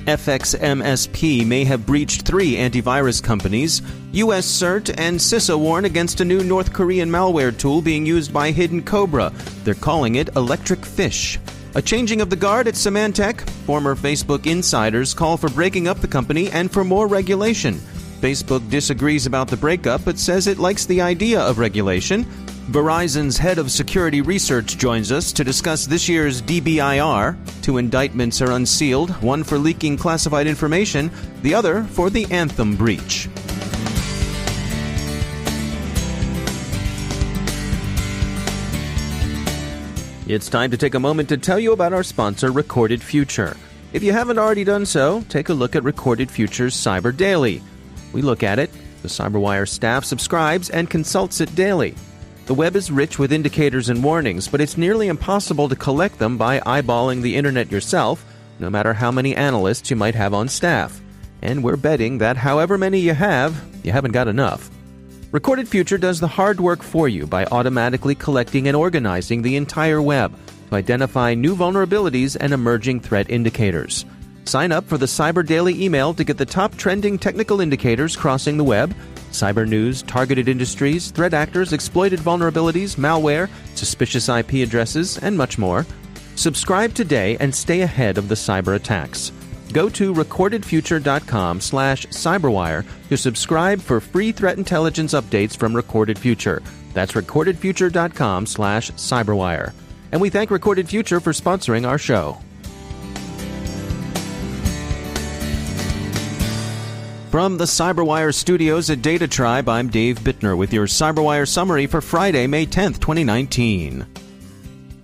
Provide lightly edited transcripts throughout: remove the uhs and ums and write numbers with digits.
FXMSP may have breached 3 antivirus companies. U.S. CERT and CISA warn against a new North Korean malware tool being used by Hidden Cobra. They're calling it ElectricFish. A changing of the guard at Symantec. Former Facebook insiders call for breaking up the company and for more regulation. Facebook disagrees about the breakup but says it likes the idea of regulation. Verizon's head of security research joins us to discuss this year's DBIR. 2 indictments are unsealed, one for leaking classified information, the other for the Anthem breach. It's time to take a moment to tell you about our sponsor, Recorded Future. If you haven't already done so, take a look at Recorded Future's Cyber Daily. We look at it, the CyberWire staff subscribes and consults it daily. The web is rich with indicators and warnings, but it's nearly impossible to collect them by eyeballing the internet yourself, no matter how many analysts you might have on staff. And we're betting that however many you haven't got enough. Recorded Future does the hard work for you by automatically collecting and organizing the entire web to identify new vulnerabilities and emerging threat indicators. Sign up for the Cyber Daily email to get the top trending technical indicators crossing the web, cyber news, targeted industries, threat actors, exploited vulnerabilities, malware, suspicious IP addresses, and much more. Subscribe today and stay ahead of the cyber attacks. Go to recordedfuture.com/cyberwire to subscribe for free threat intelligence updates from Recorded Future. That's recordedfuture.com/cyberwire. And we thank Recorded Future for sponsoring our show. From the CyberWire studios at Data Tribe, I'm Dave Bittner with your CyberWire summary for Friday, May 10th, 2019.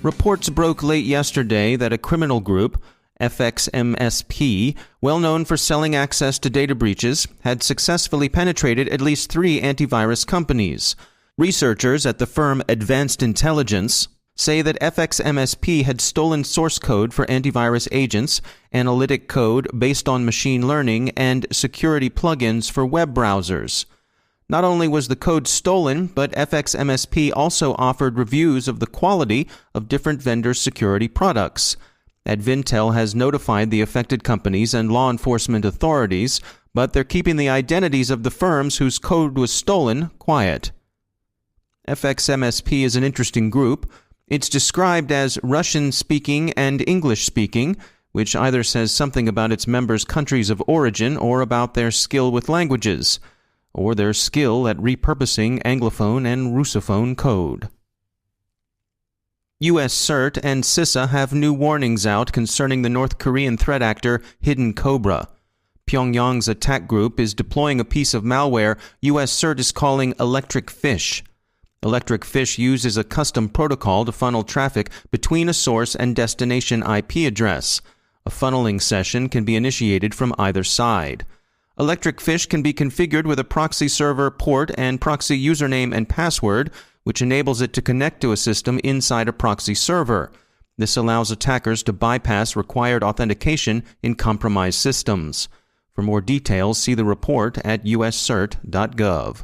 Reports broke late yesterday that a criminal group, FXMSP, well known for selling access to data breaches, had successfully penetrated at least 3 antivirus companies. Researchers at the firm Advanced Intelligence say that FXMSP had stolen source code for antivirus agents, analytic code based on machine learning, and security plugins for web browsers. Not only was the code stolen, but FXMSP also offered reviews of the quality of different vendors' security products. Advintel has notified the affected companies and law enforcement authorities, but they're keeping the identities of the firms whose code was stolen quiet. FXMSP is an interesting group. It's described as Russian-speaking and English-speaking, which either says something about its members' countries of origin or about their skill with languages, or their skill at repurposing Anglophone and Russophone code. U.S. CERT and CISA have new warnings out concerning the North Korean threat actor Hidden Cobra. Pyongyang's attack group is deploying a piece of malware U.S. CERT is calling ElectricFish. ElectricFish uses a custom protocol to funnel traffic between a source and destination IP address. A funneling session can be initiated from either side. ElectricFish can be configured with a proxy server port and proxy username and password, which enables it to connect to a system inside a proxy server. This allows attackers to bypass required authentication in compromised systems. For more details, see the report at uscert.gov.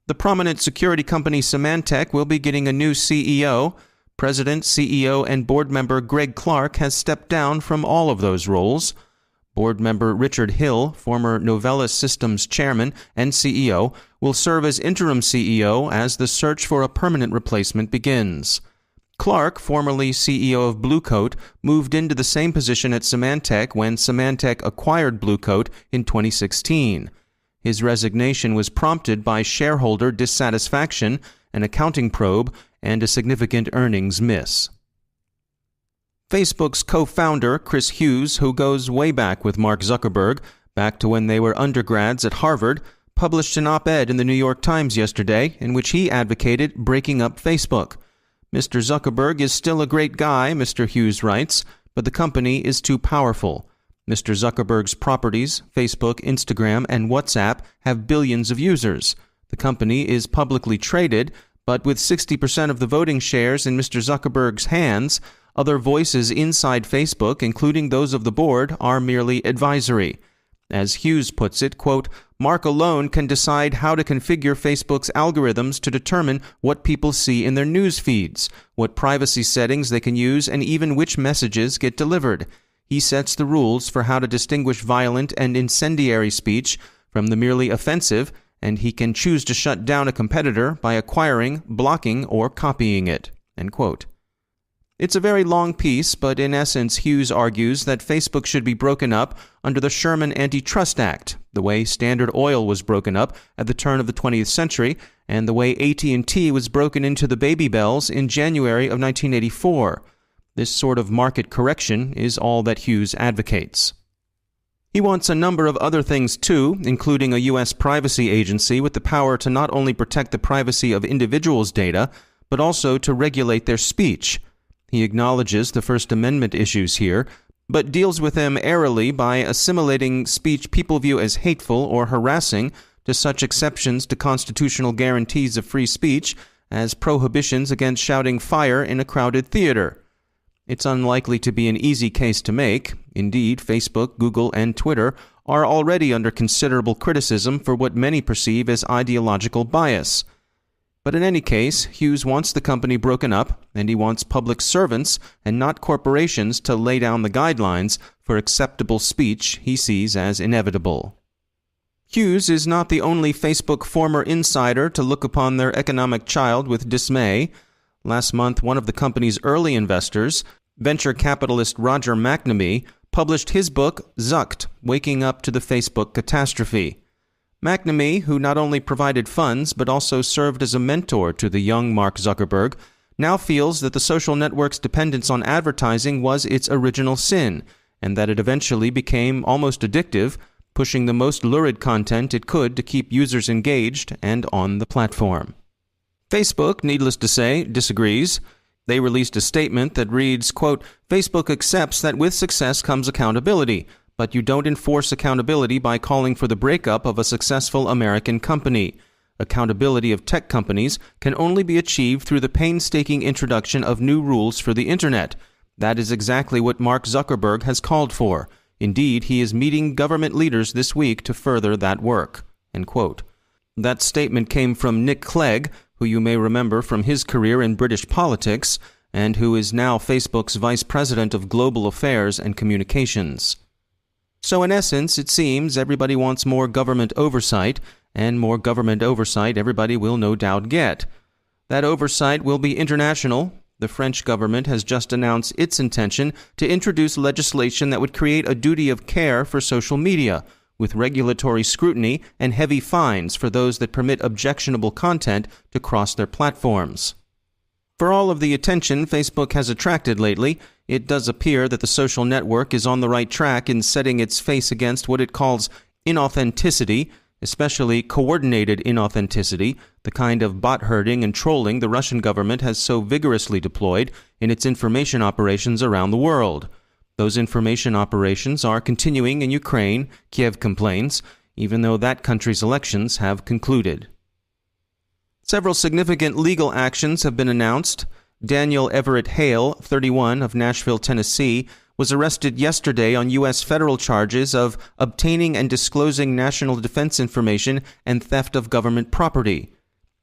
The prominent security company Symantec will be getting a new CEO. President, CEO, and board member Greg Clark has stepped down from all of those roles. Board member Richard Hill, former Novellus Systems chairman and CEO, will serve as interim CEO as the search for a permanent replacement begins. Clark, formerly CEO of Bluecoat, moved into the same position at Symantec when Symantec acquired Bluecoat in 2016. His resignation was prompted by shareholder dissatisfaction, an accounting probe, and a significant earnings miss. Facebook's co-founder, Chris Hughes, who goes way back with Mark Zuckerberg, back to when they were undergrads at Harvard, published an op-ed in the New York Times yesterday in which he advocated breaking up Facebook. Mr. Zuckerberg is still a great guy, Mr. Hughes writes, but the company is too powerful. Mr. Zuckerberg's properties, Facebook, Instagram, and WhatsApp, have billions of users. The company is publicly traded, but with 60% of the voting shares in Mr. Zuckerberg's hands, other voices inside Facebook, including those of the board, are merely advisory. As Hughes puts it, quote, Mark alone can decide how to configure Facebook's algorithms to determine what people see in their news feeds, what privacy settings they can use, and even which messages get delivered. He sets the rules for how to distinguish violent and incendiary speech from the merely offensive, and he can choose to shut down a competitor by acquiring, blocking, or copying it." End quote. It's a very long piece, but in essence, Hughes argues that Facebook should be broken up under the Sherman Antitrust Act, the way Standard Oil was broken up at the turn of the 20th century, and the way AT&T was broken into the baby bells in January of 1984. This sort of market correction is all that Hughes advocates. He wants a number of other things too, including a U.S. privacy agency with the power to not only protect the privacy of individuals' data, but also to regulate their speech. He acknowledges the First Amendment issues here, but deals with them airily by assimilating speech people view as hateful or harassing to such exceptions to constitutional guarantees of free speech as prohibitions against shouting fire in a crowded theater. It's unlikely to be an easy case to make. Indeed, Facebook, Google, and Twitter are already under considerable criticism for what many perceive as ideological bias. But in any case, Hughes wants the company broken up, and he wants public servants and not corporations to lay down the guidelines for acceptable speech he sees as inevitable. Hughes is not the only Facebook former insider to look upon their economic child with dismay. Last month, one of the company's early investors, venture capitalist Roger McNamee, published his book, Zucked, Waking Up to the Facebook Catastrophe. McNamee, who not only provided funds but also served as a mentor to the young Mark Zuckerberg, now feels that the social network's dependence on advertising was its original sin, and that it eventually became almost addictive, pushing the most lurid content it could to keep users engaged and on the platform. Facebook, needless to say, disagrees. They released a statement that reads, quote, "Facebook accepts that with success comes accountability, but you don't enforce accountability by calling for the breakup of a successful American company. Accountability of tech companies can only be achieved through the painstaking introduction of new rules for the Internet. That is exactly what Mark Zuckerberg has called for. Indeed, he is meeting government leaders this week to further that work." End quote. That statement came from Nick Clegg, who you may remember from his career in British politics, and who is now Facebook's Vice President of Global Affairs and Communications. So in essence, it seems everybody wants more government oversight, and more government oversight everybody will no doubt get. That oversight will be international. The French government has just announced its intention to introduce legislation that would create a duty of care for social media, with regulatory scrutiny and heavy fines for those that permit objectionable content to cross their platforms. For all of the attention Facebook has attracted lately, it does appear that the social network is on the right track in setting its face against what it calls inauthenticity, especially coordinated inauthenticity, the kind of bot herding and trolling the Russian government has so vigorously deployed in its information operations around the world. Those information operations are continuing in Ukraine, Kiev complains, even though that country's elections have concluded. Several significant legal actions have been announced. Daniel Everett Hale, 31, of Nashville, Tennessee, was arrested yesterday on U.S. federal charges of obtaining and disclosing national defense information and theft of government property.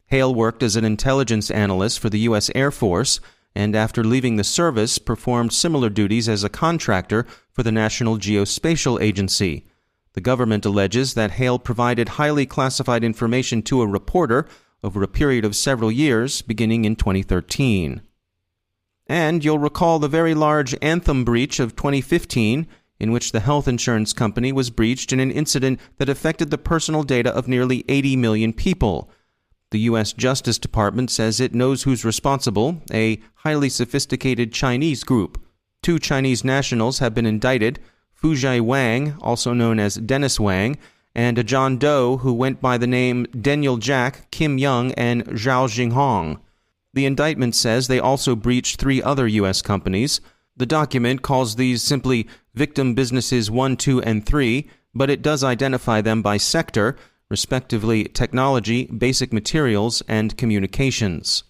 Hale worked as an intelligence analyst for the U.S. Air Force, and after leaving the service, performed similar duties as a contractor for the National Geospatial Agency. The government alleges that Hale provided highly classified information to a reporter over a period of several years, beginning in 2013. And you'll recall the very large Anthem breach of 2015, in which the health insurance company was breached in an incident that affected the personal data of nearly 80 million people. The U.S. Justice Department says it knows who's responsible, a highly sophisticated Chinese group. 2 Chinese nationals have been indicted, Fuzhai Wang, also known as Dennis Wang, and a John Doe who went by the name Daniel Jack, Kim Young, and Zhao Jinghong. The indictment says they also breached 3 other U.S. companies. The document calls these simply Victim Businesses 1, 2, and 3, but it does identify them by sector, respectively technology, basic materials, and communications.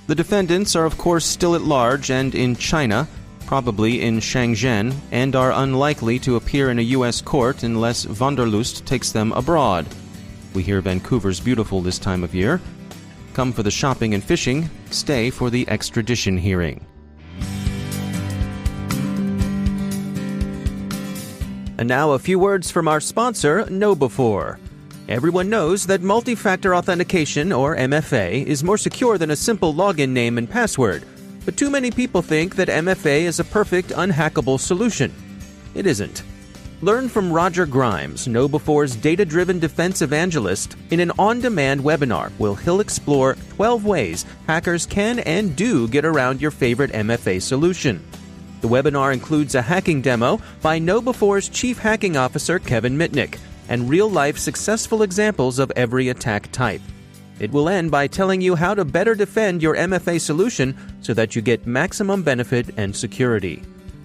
The defendants are of course still at large and in China, probably in Shenzhen, and are unlikely to appear in a U.S. court unless Wanderlust takes them abroad. We hear Vancouver's beautiful this time of year. Come for the shopping and fishing, stay for the extradition hearing. And now a few words from our sponsor, KnowBe4. Everyone knows that multi-factor authentication, or MFA, is more secure than a simple login name and password. But too many people think that MFA is a perfect, unhackable solution. It isn't. Learn from Roger Grimes, KnowBe4's data-driven defense evangelist, in an on-demand webinar where he'll explore 12 ways hackers can and do get around your favorite MFA solution. The webinar includes a hacking demo by KnowBe4's Chief Hacking Officer Kevin Mitnick and real-life successful examples of every attack type. It will end by telling you how to better defend your MFA solution so that you get maximum benefit and security.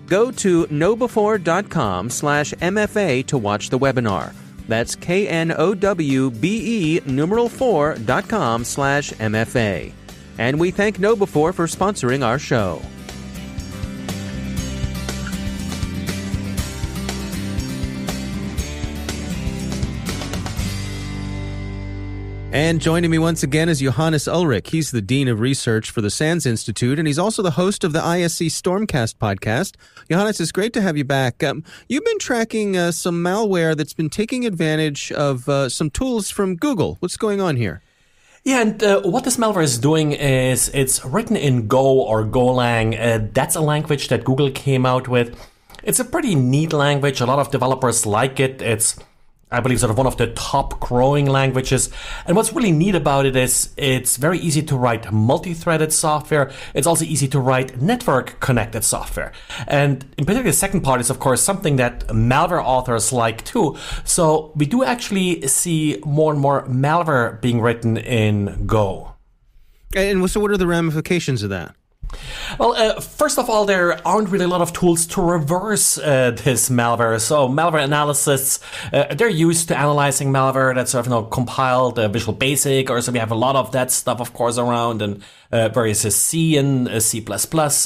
Go to knowbe4.com/MFA to watch the webinar. That's knowbe4.com/MFA. And we thank KnowBe4 for sponsoring our show. And joining me once again is Johannes Ulrich. He's the Dean of Research for the SANS Institute, and he's also the host of the ISC Stormcast podcast. Johannes, it's great to have you back. You've been tracking some malware that's been taking advantage of some tools from Google. What's going on here? Yeah, and what this malware is doing is it's written in Go or Golang. That's a language that Google came out with. It's a pretty neat language. A lot of developers like it. It's, I believe, sort of one of the top growing languages. And what's really neat about it is it's very easy to write multi-threaded software. It's also easy to write network-connected software. And in particular, the second part is, of course, something that malware authors like too. So we do actually see more and more malware being written in Go. And so what are the ramifications of that? Well, first of all, there aren't really a lot of tools to reverse this malware. So malware analysts, they're used to analyzing malware that's sort of, compiled Visual Basic, or so we have a lot of that stuff, of course, around, and various C and C++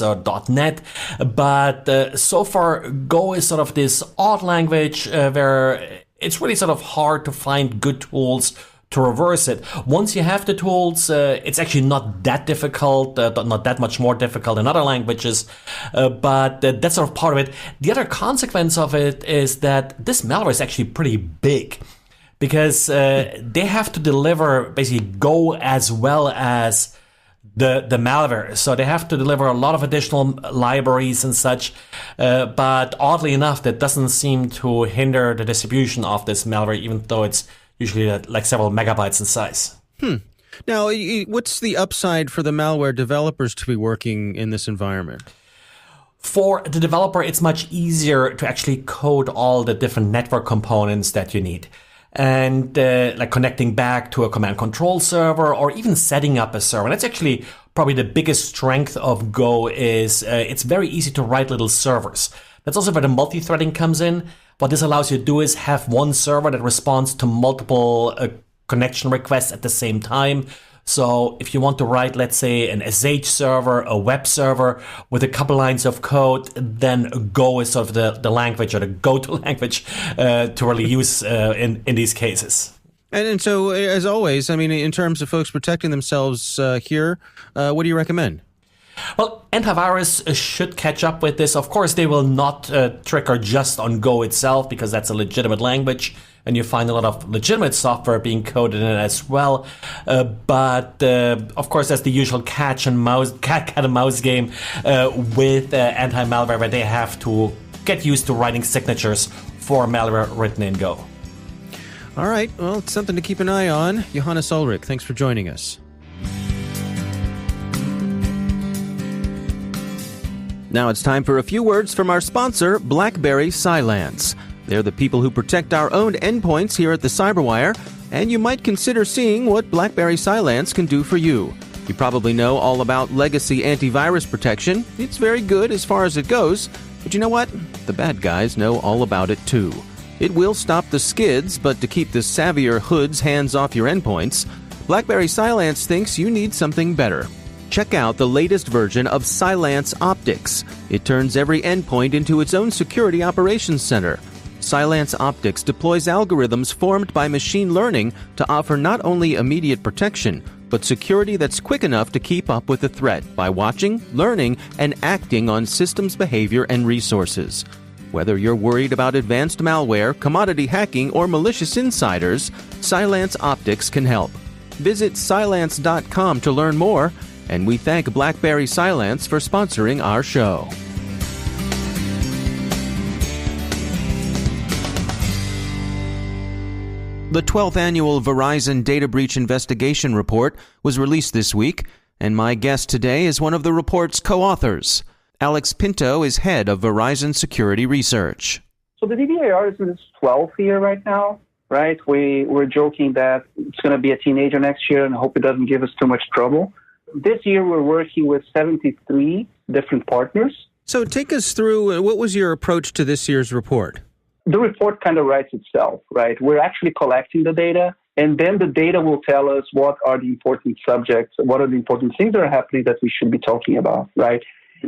or .NET. But so far, Go is sort of this odd language where it's really sort of hard to find good tools to reverse it. Once you have the tools, it's actually not that difficult, not that much more difficult than other languages, but that's sort of part of it. The other consequence of it is that this malware is actually pretty big, because they have to deliver basically Go as well as the malware. So they have to deliver a lot of additional libraries and such, but oddly enough, that doesn't seem to hinder the distribution of this malware, even though it's usually like several megabytes in size. Now, what's the upside for the malware developers to be working in this environment? For the developer, it's much easier to actually code all the different network components that you need. And like connecting back to a command control server, or even setting up a server. And that's actually probably the biggest strength of Go is it's very easy to write little servers. That's also where the multi-threading comes in. What this allows you to do is have one server that responds to multiple connection requests at the same time. So if you want to write, let's say, an SH server, a web server with a couple lines of code, then Go is sort of the language, or the go-to language to really use in these cases. And so, as always, I mean, in terms of folks protecting themselves here, what do you recommend? Well, antivirus should catch up with this. Of course, they will not trigger just on Go itself, because that's a legitimate language, and you find a lot of legitimate software being coded in it as well. But of course, that's the usual cat and mouse game with anti-malware, where they have to get used to writing signatures for malware written in Go. All right. Well, it's something to keep an eye on. Johannes Ulrich, thanks for joining us. Now it's time for a few words from our sponsor, BlackBerry Cylance. They're the people who protect our own endpoints here at the Cyberwire, and you might consider seeing what BlackBerry Cylance can do for you. You probably know all about legacy antivirus protection. It's very good as far as it goes, but you know what? The bad guys know all about it too. It will stop the skids, but to keep the savvier hoods hands off your endpoints, BlackBerry Cylance thinks you need something better. Check out the latest version of Cylance Optics. It turns every endpoint into its own security operations center. Cylance Optics deploys algorithms formed by machine learning to offer not only immediate protection, but security that's quick enough to keep up with the threat by watching, learning, and acting on systems behavior and resources. Whether you're worried about advanced malware, commodity hacking, or malicious insiders, Cylance Optics can help. Visit Cylance.com to learn more, and we thank BlackBerry Cylance for sponsoring our show. The 12th annual Verizon Data Breach Investigation Report was released this week, and my guest today is one of the report's co-authors. Alex Pinto is head of Verizon Security Research. So the DBIR is in its 12th year right now, right? We're joking that it's going to be a teenager next year and hope it doesn't give us too much trouble. This year we're working with 73 different partners. So take us through, what was your approach to this year's report? The report kind of writes itself, right? We're actually collecting the data, and then the data will tell us what are the important subjects, what are the important things that are happening that we should be talking about, right?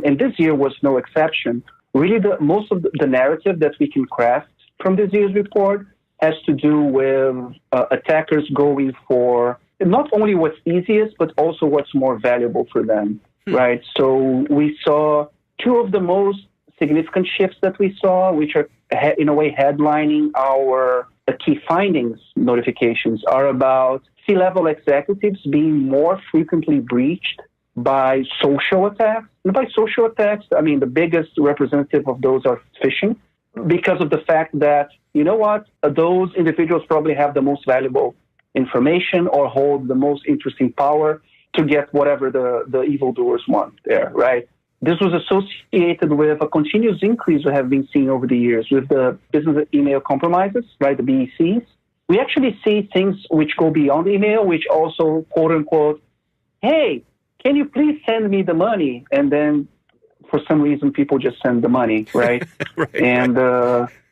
And this year was no exception. Really, most of the narrative that we can craft from this year's report has to do with attackers going for not only what's easiest, but also what's more valuable for them, right? So we saw two of the most significant shifts that we saw, which are in a way headlining our key findings notifications, are about C-level executives being more frequently breached by social attacks. And by social attacks, I mean the biggest representative of those are phishing, because of the fact that, you know what, those individuals probably have the most valuable information or hold the most interesting power to get whatever the evildoers want there, right? This was associated with a continuous increase we have been seeing over the years with the business email compromises, right, the BECs. We actually see things which go beyond email, which also, quote unquote, hey, can you please send me the money? And then for some reason, people just send the money, right? Right. And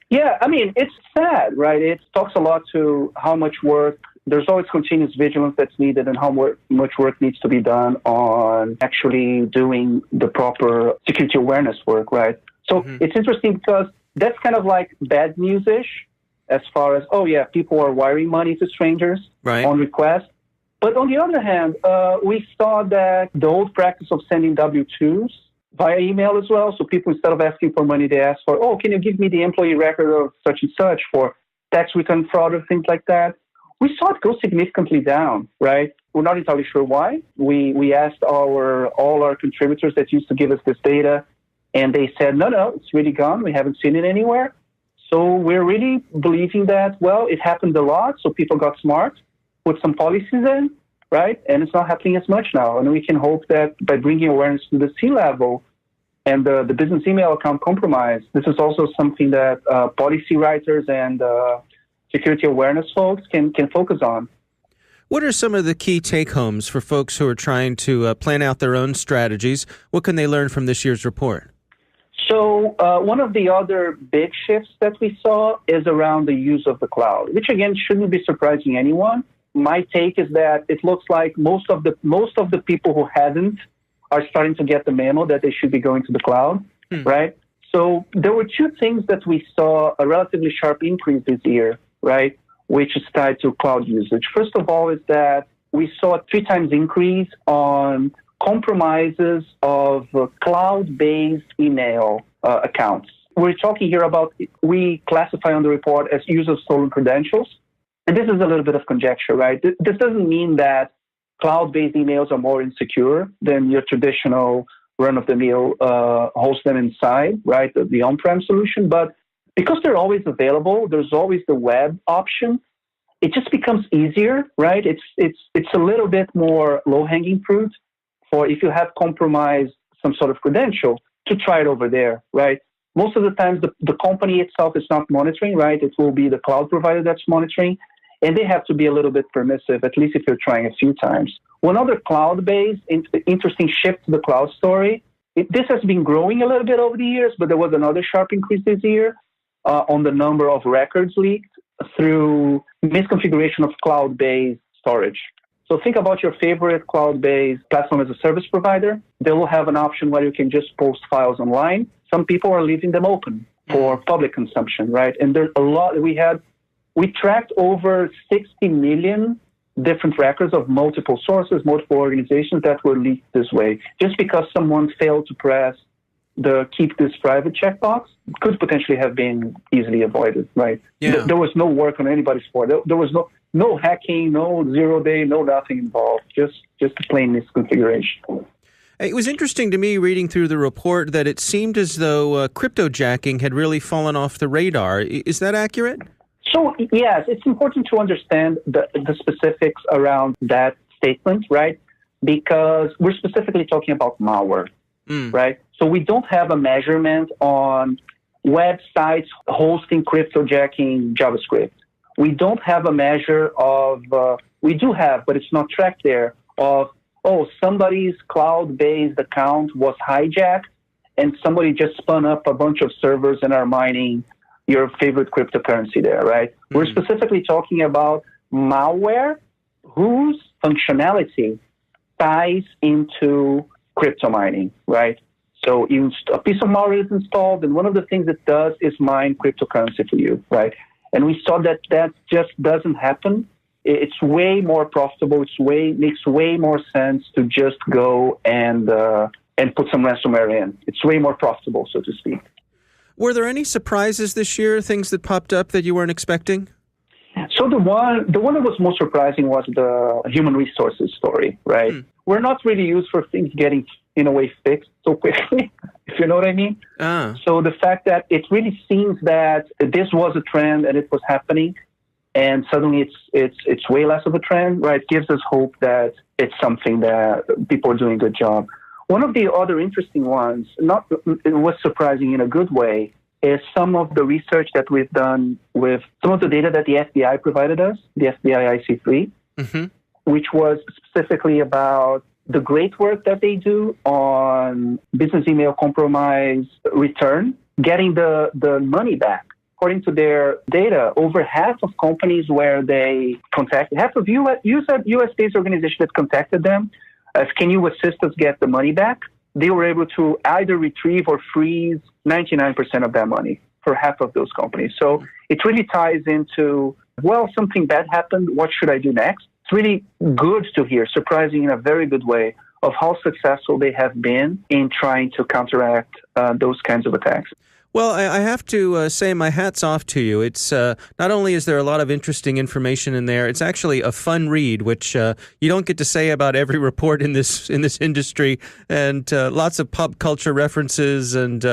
yeah, I mean, it's sad, right? It talks a lot to how much work, there's always continuous vigilance that's needed and how much work needs to be done on actually doing the proper security awareness work, right? So It's interesting because that's kind of like bad news-ish as far as, oh yeah, people are wiring money to strangers on request. But on the other hand, we saw that the old practice of sending W-2s via email as well. So people, instead of asking for money, they ask for, oh, can you give me the employee record of such and such for tax return fraud or things like that? We saw it go significantly down, right? We're not entirely sure why. We asked all our contributors that used to give us this data, and they said, no, it's really gone. We haven't seen it anywhere. So we're really believing that, well, it happened a lot, so people got smart, put some policies in, right? And it's not happening as much now. And we can hope that by bringing awareness to the C-level and the business email account compromise, this is also something that policy writers and security awareness folks can focus on. What are some of the key take-homes for folks who are trying to plan out their own strategies? What can they learn from this year's report? So one of the other big shifts that we saw is around the use of the cloud, which again shouldn't be surprising anyone. My take is that it looks like most of the people who hadn't are starting to get the memo that they should be going to the cloud, right? So there were two things that we saw a relatively sharp increase this year, right, which is tied to cloud usage. First of all is that we saw a 3 times increase on compromises of cloud-based email accounts. We're talking here about, we classify on the report as use of stolen credentials. And this is a little bit of conjecture, right? This doesn't mean that cloud-based emails are more insecure than your traditional run-of-the-mill host them inside, right, the on-prem solution. But because they're always available, there's always the web option. It just becomes easier, right? It's a little bit more low-hanging fruit for if you have compromised some sort of credential to try it over there, right? Most of the times, the company itself is not monitoring, right? It will be the cloud provider that's monitoring, and they have to be a little bit permissive, at least if you're trying a few times. One other cloud-based interesting shift to the cloud story, this has been growing a little bit over the years, but there was another sharp increase this year on the number of records leaked through misconfiguration of cloud-based storage. So think about your favorite cloud-based platform as a service provider. They will have an option where you can just post files online. Some people are leaving them open for public consumption, right? And there's a lot. We tracked over 60 million different records of multiple sources, multiple organizations that were leaked this way, just because someone failed to press the keep this private checkbox could potentially have been easily avoided, right? Yeah. There was no work on anybody's part. There was no hacking, no 0 day, no nothing involved, just a plain misconfiguration. It was interesting to me reading through the report that it seemed as though cryptojacking had really fallen off the radar. Is that accurate? So, yes, it's important to understand the specifics around that statement, right? Because we're specifically talking about malware, right? So we don't have a measurement on websites hosting cryptojacking JavaScript. We don't have a measure of, we do have, but it's not tracked there, of, somebody's cloud-based account was hijacked and somebody just spun up a bunch of servers and are mining your favorite cryptocurrency there, right? We're specifically talking about malware whose functionality ties into crypto mining, right? So a piece of malware is installed, and one of the things it does is mine cryptocurrency for you, right? And we saw that just doesn't happen. It's way more profitable. Makes way more sense to just go and put some ransomware in. It's way more profitable, so to speak. Were there any surprises this year, things that popped up that you weren't expecting? So the one that was most surprising was the human resources story, right? We're not really used for things getting, in a way, fixed so quickly, if you know what I mean. So the fact that it really seems that this was a trend and it was happening, and suddenly it's way less of a trend, right? Gives us hope that it's something that people are doing a good job. One of the other interesting ones, it was surprising in a good way, is some of the research that we've done with some of the data that the FBI provided us, the FBI IC3, which was specifically about the great work that they do on business email compromise return, getting the money back. According to their data, over half of companies where they contacted, half of US-based organizations that contacted them, can you assist us get the money back? They were able to either retrieve or freeze 99% of that money for half of those companies. So it really ties into, something bad happened. What should I do next? It's really good to hear, surprising in a very good way, of how successful they have been in trying to counteract those kinds of attacks. Well, I have to say my hat's off to you. It's not only is there a lot of interesting information in there, it's actually a fun read, which you don't get to say about every report in this industry, and lots of pop culture references and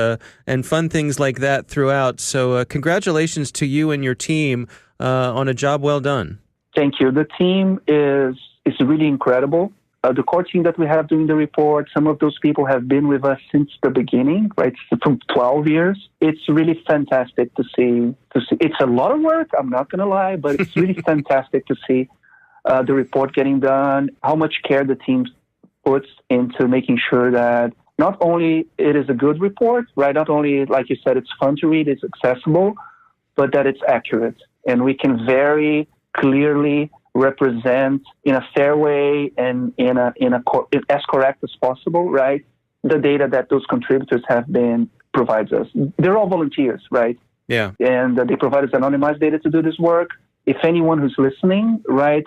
fun things like that throughout. So congratulations to you and your team on a job well done. Thank you. The team is really incredible. The core team that we have doing the report, some of those people have been with us since the beginning, right? From 12 years. It's really fantastic to see. It's a lot of work, I'm not going to lie, but it's really fantastic to see the report getting done, how much care the team puts into making sure that not only it is a good report, right? Not only, like you said, it's fun to read, it's accessible, but that it's accurate. And we can very clearly represent in a fair way and as correct as possible, right? The data that those contributors have been provides us. They're all volunteers, right? Yeah. And they provide us anonymized data to do this work. If anyone who's listening, right,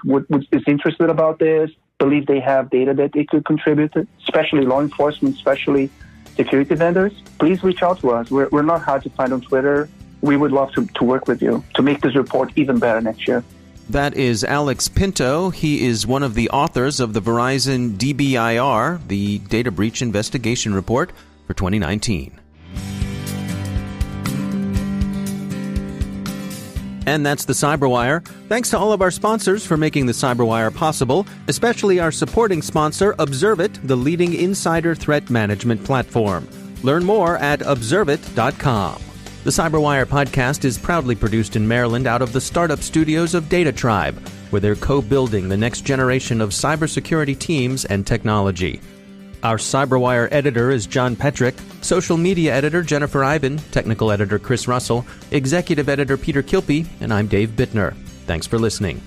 is interested about this, believe they have data that they could contribute, especially law enforcement, especially security vendors, please reach out to us. We're not hard to find on Twitter. We would love to work with you to make this report even better next year. That is Alex Pinto. He is one of the authors of the Verizon DBIR, the Data Breach Investigation Report for 2019. And that's the Cyberwire. Thanks to all of our sponsors for making the Cyberwire possible, especially our supporting sponsor, Observit, the leading insider threat management platform. Learn more at observit.com. The Cyberwire podcast is proudly produced in Maryland out of the startup studios of Data Tribe, where they're co-building the next generation of cybersecurity teams and technology. Our Cyberwire editor is John Petrick, social media editor Jennifer Ivan, technical editor Chris Russell, executive editor Peter Kilpie, and I'm Dave Bittner. Thanks for listening.